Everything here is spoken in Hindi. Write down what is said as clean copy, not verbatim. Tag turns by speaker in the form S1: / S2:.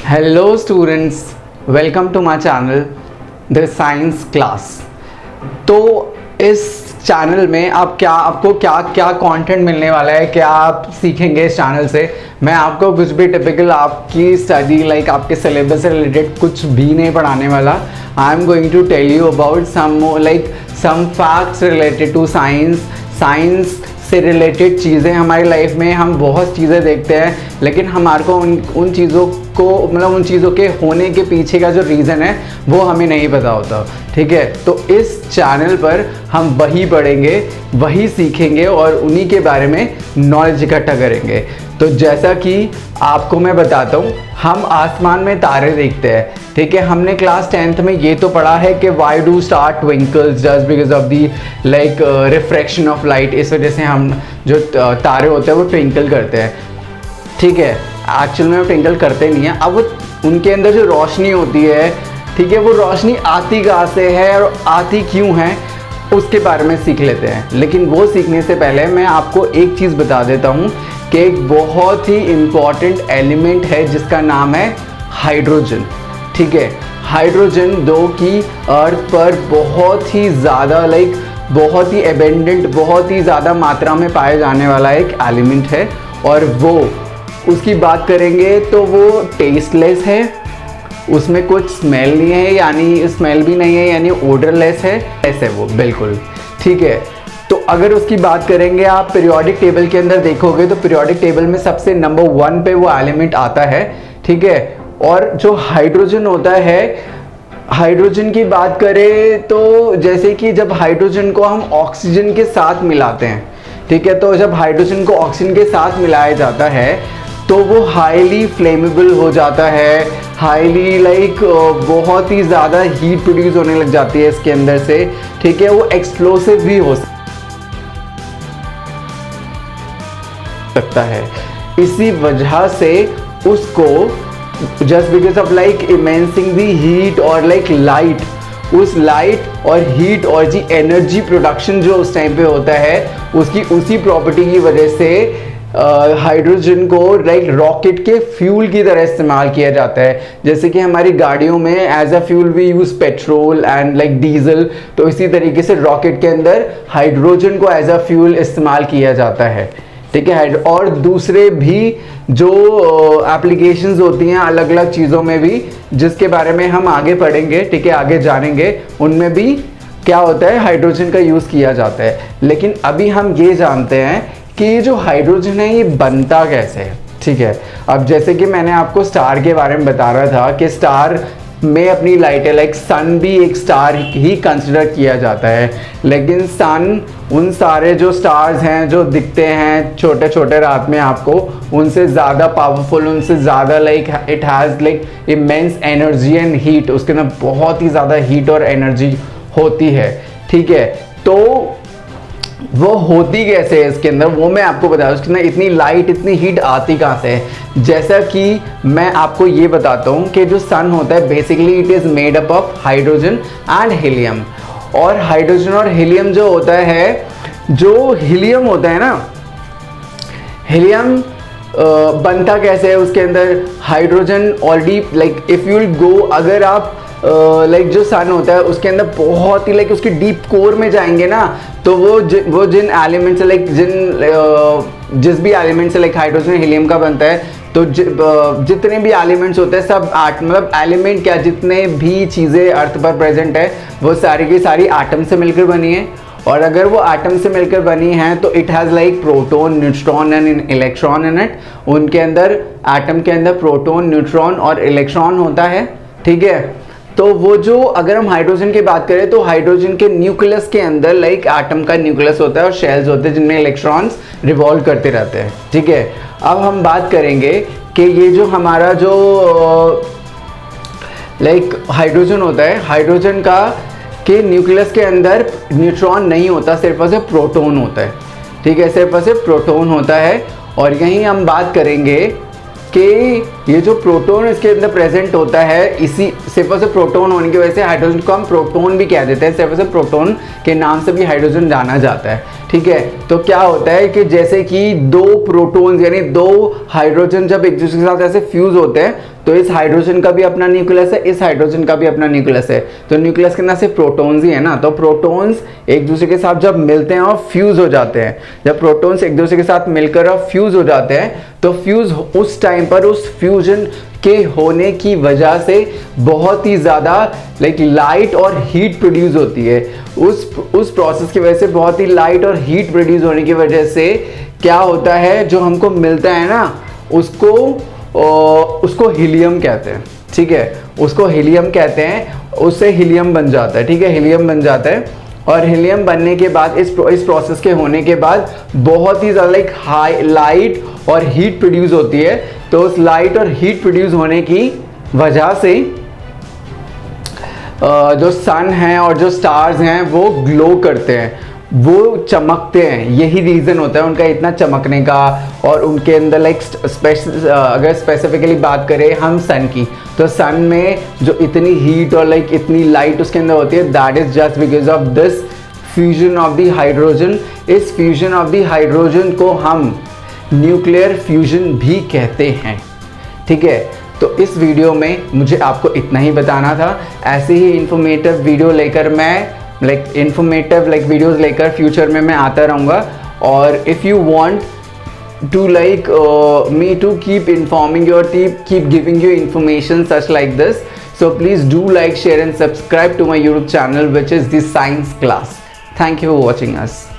S1: Hello students, welcome to my channel The Science Class। तो इस चैनल में आपको क्या कंटेंट मिलने वाला है, क्या आप सीखेंगे इस चैनल से। मैं आपको कुछ भी टिपिकल आपकी स्टडी आपके सिलेबस से रिलेटेड कुछ भी नहीं पढ़ाने वाला। I am going to tell you about some facts related to science से रिलेटेड चीज़ें। हमारी लाइफ में हम बहुत चीज़ें देखते हैं, लेकिन हमारे को उन चीज़ों को उन चीज़ों के होने के पीछे का जो रीज़न है वो हमें नहीं पता होता। ठीक है, तो इस चैनल पर हम वही पढ़ेंगे, वही सीखेंगे और उन्हीं के बारे में नॉलेज इकट्ठा करेंगे। तो जैसा कि आपको मैं बताता हूँ, हम आसमान में तारे देखते हैं। ठीक है, हमने क्लास 10th में ये तो पढ़ा है कि why do star twinkles just because of the refraction of light. इस वजह से हम जो तारे होते हैं वो ट्विंकल करते हैं। ठीक है, एक्चुअल में वो ट्विंकल करते नहीं हैं। अब वो उनके अंदर जो रोशनी होती है, ठीक है, वो रोशनी आती कहाँ से है और आती क्यों है, उसके बारे में सीख लेते हैं। लेकिन वो सीखने से पहले मैं आपको एक चीज़ बता देता हूँ कि एक बहुत ही इम्पॉर्टेंट एलिमेंट है जिसका नाम है हाइड्रोजन। ठीक है, हाइड्रोजन दो की अर्थ पर बहुत ही ज़्यादा बहुत ही एबेंडेंट, बहुत ही ज़्यादा मात्रा में पाए जाने वाला एक एलिमेंट है। और वो उसकी बात करेंगे तो वो टेस्टलेस है, उसमें कुछ स्मेल नहीं है, यानी स्मेल भी नहीं है, यानी ओडरलेस है, ऐसे वो बिल्कुल। ठीक है, तो अगर उसकी बात करेंगे आप पीरियोडिक टेबल के अंदर देखोगे तो पीरियोडिक टेबल में सबसे नंबर 1 पे वो एलिमेंट आता है। ठीक है, और जो हाइड्रोजन होता है, हाइड्रोजन की बात करें तो जैसे कि जब हाइड्रोजन को हम ऑक्सीजन के साथ मिलाते हैं, ठीक है, तो जब हाइड्रोजन को ऑक्सीजन के साथ मिलाया जाता है तो वो हाईली फ्लेमेबल हो जाता है, हाईली बहुत ही ज़्यादा हीट प्रोड्यूस होने लग जाती है इसके अंदर से। ठीक है, वो एक्सप्लोसिव भी हो सकता है। इसी वजह से उसको जस्ट बिकॉज ऑफ इमेंसिंग दी हीट और लाइट, उस लाइट और हीट और जी एनर्जी प्रोडक्शन जो उस टाइम पे होता है, उसकी उसी प्रॉपर्टी की वजह से हाइड्रोजन को रॉकेट के फ्यूल की तरह इस्तेमाल किया जाता है। जैसे कि हमारी गाड़ियों में as a fuel we use petrol and diesel, तो इसी तरीके से रॉकेट के अंदर हाइड्रोजन को एज अ फ्यूल इस्तेमाल किया जाता है। ठीक है, और दूसरे भी जो एप्लीकेशंस होती हैं अलग अलग चीज़ों में भी, जिसके बारे में हम आगे पढ़ेंगे, ठीक है, आगे जानेंगे, उनमें भी क्या होता है, हाइड्रोजन का यूज़ किया जाता है। लेकिन अभी हम ये जानते हैं कि ये जो हाइड्रोजन है ये बनता कैसे है। ठीक है, अब जैसे कि मैंने आपको स्टार के बारे में बता रहा था कि स्टार में अपनी लाइट है, सन भी एक स्टार ही कंसिडर किया जाता है। लेकिन सन उन सारे जो स्टार्स हैं जो दिखते हैं छोटे छोटे रात में आपको, उनसे ज़्यादा पावरफुल, उनसे ज़्यादा it has immense energy and heat, उसके अंदर बहुत ही ज़्यादा हीट और एनर्जी होती है। ठीक है, तो वो होती कैसे है इसके अंदर, वो मैं आपको बता दूँ। उसके अंदर इतनी लाइट, इतनी हीट आती कहाँ से है। जैसा कि मैं आपको ये बताता हूँ कि जो सन होता है basically it is made up of hydrogen and helium. और हाइड्रोजन और हीलियम जो होता है, जो हीलियम होता है ना, हीलियम बनता कैसे है, उसके अंदर hydrogen already if you will go, अगर आप जो सन होता है उसके अंदर बहुत ही उसकी डीप कोर में जाएंगे ना, तो वो जिन एलिमेंट से जिस भी एलिमेंट से हाइड्रोजन हीलियम का बनता है, तो जितने भी एलिमेंट्स होते हैं सब एलिमेंट क्या, जितने भी चीज़ें अर्थ पर प्रेजेंट है वो सारी की सारी एटम से मिलकर बनी है। और अगर वो एटम से मिलकर बनी है तो it has proton, neutron and electron in it. उनके अंदर एटम के अंदर प्रोटॉन, न्यूट्रॉन और इलेक्ट्रॉन होता है। ठीक है, तो वो जो अगर हम हाइड्रोजन की बात करें तो हाइड्रोजन के न्यूक्लियस के अंदर एटम का न्यूक्लियस होता है और शेल्स होते हैं जिनमें इलेक्ट्रॉन्स रिवॉल्व करते रहते हैं। ठीक है, अब हम बात करेंगे कि ये जो हमारा जो हाइड्रोजन होता है, हाइड्रोजन का के न्यूक्लियस के अंदर न्यूट्रॉन नहीं होता, सिर्फ और सिर्फ प्रोटॉन होता है। ठीक है, सिर्फ और सिर्फ प्रोटॉन होता है। और यहीं हम बात करेंगे कि ये जो प्रोटॉन इसके अंदर प्रेजेंट होता है, इसी सिर्फ और सिर्फ प्रोटॉन होने की वजह से हाइड्रोजन को हम प्रोटॉन भी कह देते हैं। सिर्फ और सिर्फ प्रोटॉन के नाम से भी हाइड्रोजन जाना जाता है। ठीक है, तो क्या होता है कि जैसे कि दो प्रोटॉन्स यानी दो हाइड्रोजन जब एक दूसरे के साथ ऐसे फ्यूज होते हैं तो इस हाइड्रोजन का भी अपना न्यूक्लियस है, इस हाइड्रोजन का भी अपना न्यूक्लियस है। तो न्यूक्लियस के अंदर सिर्फ प्रोटॉन्स ही है ना, तो प्रोटॉन्स एक दूसरे के साथ जब मिलते हैं और फ्यूज हो जाते हैं, जब प्रोटॉन्स एक दूसरे के साथ मिलकर और फ्यूज हो जाते हैं, तो फ्यूज उस टाइम पर उस फ्यूजन के होने की वजह से बहुत ही ज़्यादा लाइट और हीट प्रोड्यूस होती है। उस प्रोसेस की वजह से बहुत ही लाइट और हीट प्रोड्यूस होने की वजह से क्या होता है, जो हमको मिलता है ना, उसको हीलियम कहते हैं। ठीक है, उसको हीलियम कहते हैं, उससे हीलियम बन जाता है। ठीक है, हीलियम बन जाता है, और हीलियम बनने के बाद इस प्रोसेस के होने के बाद बहुत ही ज़्यादा हाई लाइट और हीट प्रोड्यूस होती है। तो उस लाइट और हीट प्रोड्यूस होने की वजह से जो सन है और जो स्टार्स हैं वो ग्लो करते हैं, वो चमकते हैं। यही रीज़न होता है उनका इतना चमकने का। और उनके अंदर अगर स्पेसिफिकली बात करें हम सन की, तो सन में जो इतनी हीट और इतनी लाइट उसके अंदर होती है, that is just because of this fusion of the hydrogen. इस फ्यूजन ऑफ द हाइड्रोजन को हम न्यूक्लियर फ्यूजन भी कहते हैं। ठीक है, तो इस वीडियो में मुझे आपको इतना ही बताना था। ऐसे ही इंफॉर्मेटिव वीडियो लेकर मैं इंफॉर्मेटिव वीडियोस लेकर फ्यूचर में मैं आता रहूँगा। और if you want to me to keep informing you or keep giving you information such like this, so please do like, share and subscribe to my YouTube channel, which is the Science Class. Thank you for watching us.